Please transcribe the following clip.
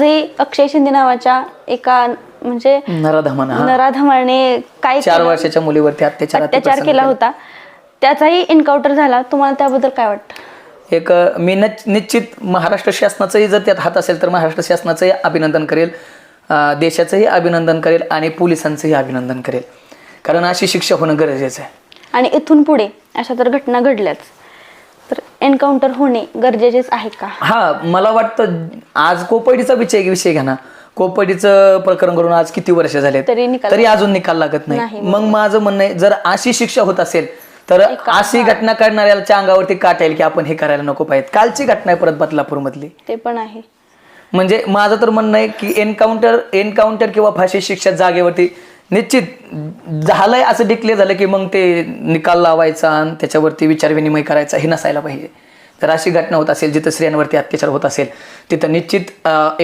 आजही अक्षय शिंदे नावाच्या एका म्हणजे नराधमाने काय 4 वर्षाच्या मुलीवरती अत्याचार केला होता, त्याचाही एन्काउंटर झाला. तुम्हाला त्याबद्दल काय वाटतं? एक मी निश्चित महाराष्ट्र शासनाचंही जर त्यात हात असेल तर महाराष्ट्र शासनाचंही अभिनंदन करेल, देशाचंही अभिनंदन करेल आणि पोलिसांचंही अभिनंदन करेल, कारण अशी शिक्षा होणं गरजेचं आहे. आणि इथून पुढे अशा तर घटना घडल्याच तर एन्काउंटर होणे गरजेचेच आहे का? मला वाटतं आज कोपर्डीचा विषय घ्या ना, कोपर्डीचं प्रकरण करून आज किती वर्ष झाले तरी अजून निकाल लागत नाही. मग माझं म्हणणं आहे, जर अशी शिक्षा होत असेल तर अशी घटना करणाऱ्याच्या अंगावरती काटा येईल की आपण हे करायला नको पाहिजे. कालची घटना आहे परत बदलापूर मधली, ते पण आहे. म्हणजे माझं तर म्हणणं आहे की एन्काउंटर किंवा फाशी शिक्षा जागेवरती निश्चित झालंय असं डिक्लेअर झालं की मग ते निकाल लावायचा आणि त्याच्यावरती विचारविनिमय करायचा हे नसायला पाहिजे. तर अशी घटना होत असेल जिथं स्त्रियांवरती अत्याचार होत असेल तिथं निश्चित एक